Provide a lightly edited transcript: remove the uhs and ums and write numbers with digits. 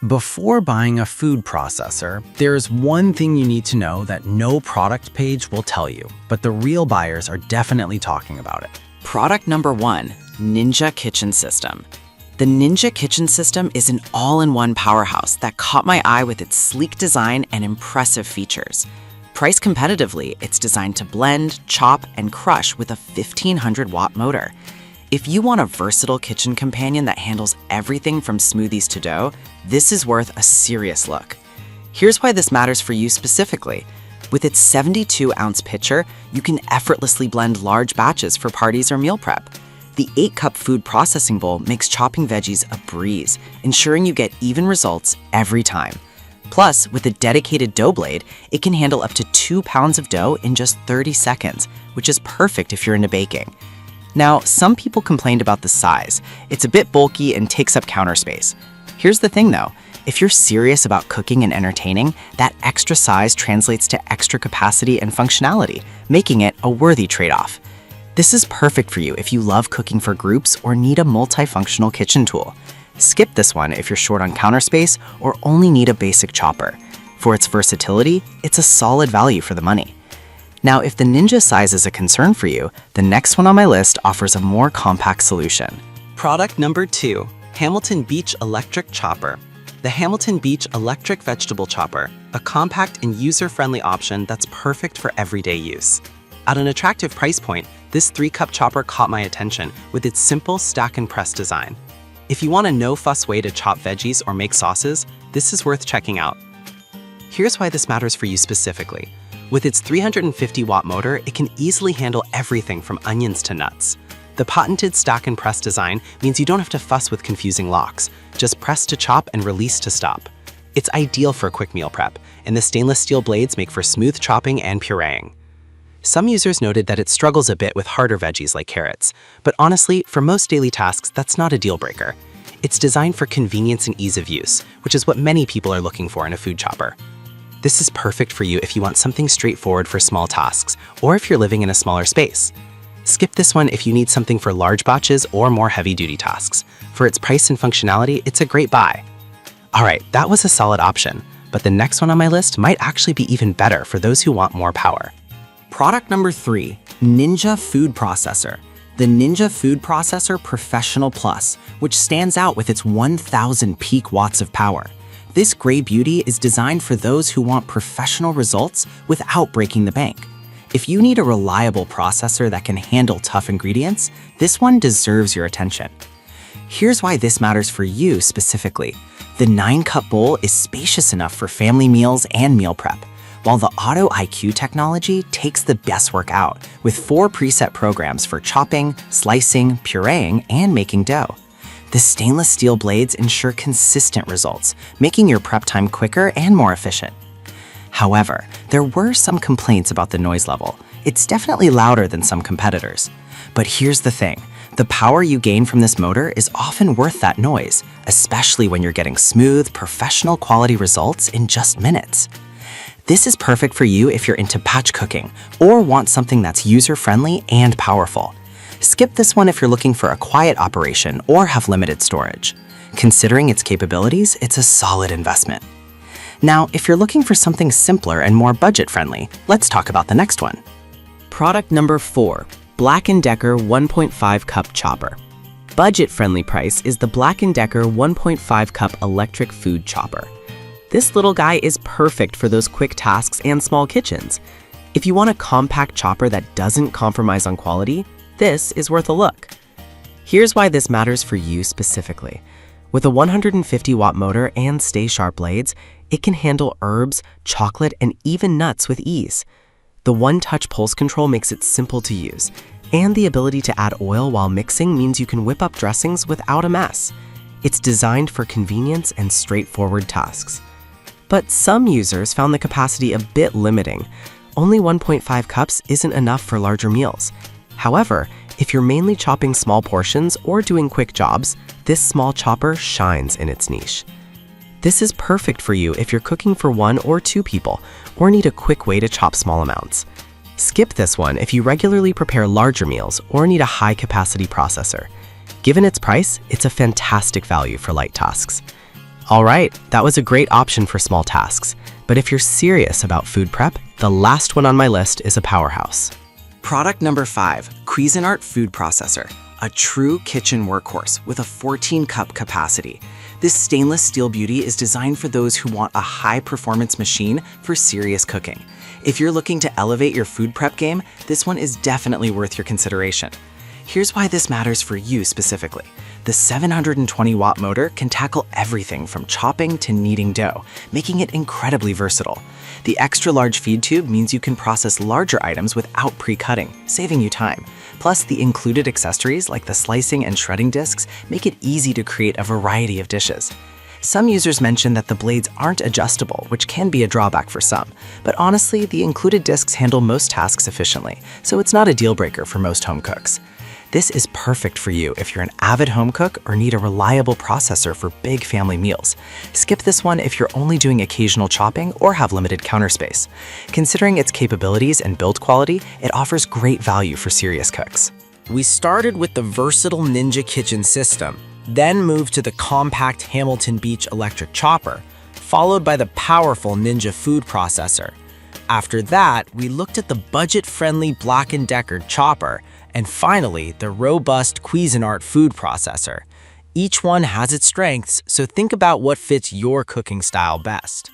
Before buying a food processor, there's one thing you need to know that no product page will tell you, but the real buyers are definitely talking about it. Product number 1, Ninja Kitchen System. The Ninja Kitchen System is an all-in-one powerhouse that caught my eye with its sleek design and impressive features. Priced competitively, it's designed to blend, chop, and crush with a 1500-watt motor. If you want a versatile kitchen companion that handles everything from smoothies to dough, this is worth a serious look. Here's why this matters for you specifically. With its 72-ounce pitcher, you can effortlessly blend large batches for parties or meal prep. The 8-cup food processing bowl makes chopping veggies a breeze, ensuring you get even results every time. Plus, with a dedicated dough blade, it can handle up to 2 pounds of dough in just 30 seconds, which is perfect if you're into baking. Now, some people complained about the size. It's a bit bulky and takes up counter space. Here's the thing though, if you're serious about cooking and entertaining, that extra size translates to extra capacity and functionality, making it a worthy trade-off. This is perfect for you if you love cooking for groups or need a multifunctional kitchen tool. Skip this one if you're short on counter space or only need a basic chopper. For its versatility, it's a solid value for the money. Now, if the Ninja size is a concern for you, the next one on my list offers a more compact solution. Product number 2, Hamilton Beach Electric Chopper. The Hamilton Beach Electric Vegetable Chopper, a compact and user-friendly option that's perfect for everyday use. At an attractive price point, this 3-cup chopper caught my attention with its simple stack and press design. If you want a no-fuss way to chop veggies or make sauces, this is worth checking out. Here's why this matters for you specifically. With its 350-watt motor, it can easily handle everything from onions to nuts. The patented stack and press design means you don't have to fuss with confusing locks. Just press to chop and release to stop. It's ideal for quick meal prep, and the stainless steel blades make for smooth chopping and pureeing. Some users noted that it struggles a bit with harder veggies like carrots, but honestly, for most daily tasks, that's not a deal breaker. It's designed for convenience and ease of use, which is what many people are looking for in a food chopper. This is perfect for you if you want something straightforward for small tasks, or if you're living in a smaller space. Skip this one if you need something for large batches or more heavy-duty tasks. For its price and functionality, it's a great buy. Alright, that was a solid option, but the next one on my list might actually be even better for those who want more power. Product number 3, Ninja Food Processor. The Ninja Food Processor Professional Plus, which stands out with its 1000 peak watts of power. This gray beauty is designed for those who want professional results without breaking the bank. If you need a reliable processor that can handle tough ingredients, this one deserves your attention. Here's why this matters for you specifically. The 9-cup bowl is spacious enough for family meals and meal prep, while the Auto IQ technology takes the best work out with 4 preset programs for chopping, slicing, pureeing, and making dough. The stainless steel blades ensure consistent results, making your prep time quicker and more efficient. However, there were some complaints about the noise level. It's definitely louder than some competitors. But here's the thing, the power you gain from this motor is often worth that noise, especially when you're getting smooth, professional quality results in just minutes. This is perfect for you if you're into batch cooking or want something that's user-friendly and powerful. Skip this one if you're looking for a quiet operation or have limited storage. Considering its capabilities, it's a solid investment. Now, if you're looking for something simpler and more budget-friendly, let's talk about the next one. Product number 4, Black & Decker 1.5 Cup Chopper. Budget-friendly price is the Black & Decker 1.5 Cup Electric Food Chopper. This little guy is perfect for those quick tasks and small kitchens. If you want a compact chopper that doesn't compromise on quality, this is worth a look. Here's why this matters for you specifically. With a 150-watt motor and Stay Sharp blades, it can handle herbs, chocolate, and even nuts with ease. The one-touch pulse control makes it simple to use, and the ability to add oil while mixing means you can whip up dressings without a mess. It's designed for convenience and straightforward tasks. But some users found the capacity a bit limiting. Only 1.5 cups isn't enough for larger meals. However, if you're mainly chopping small portions or doing quick jobs, this small chopper shines in its niche. This is perfect for you if you're cooking for 1 or 2 people or need a quick way to chop small amounts. Skip this one if you regularly prepare larger meals or need a high-capacity processor. Given its price, it's a fantastic value for light tasks. All right, that was a great option for small tasks. But if you're serious about food prep, the last one on my list is a powerhouse. Product number 5, Cuisinart Food Processor, a true kitchen workhorse with a 14-cup capacity. This stainless steel beauty is designed for those who want a high-performance machine for serious cooking. If you're looking to elevate your food prep game, this one is definitely worth your consideration. Here's why this matters for you specifically. The 720-watt motor can tackle everything from chopping to kneading dough, making it incredibly versatile. The extra-large feed tube means you can process larger items without pre-cutting, saving you time. Plus, the included accessories like the slicing and shredding discs make it easy to create a variety of dishes. Some users mention that the blades aren't adjustable, which can be a drawback for some. But honestly, the included discs handle most tasks efficiently, so it's not a deal breaker for most home cooks. This is perfect for you if you're an avid home cook or need a reliable processor for big family meals. Skip this one if you're only doing occasional chopping or have limited counter space. Considering its capabilities and build quality, it offers great value for serious cooks. We started with the versatile Ninja Kitchen System, then moved to the compact Hamilton Beach electric chopper, followed by the powerful Ninja food processor. After that, we looked at the budget-friendly Black & Decker chopper, and finally, the robust Cuisinart food processor. Each one has its strengths, so think about what fits your cooking style best.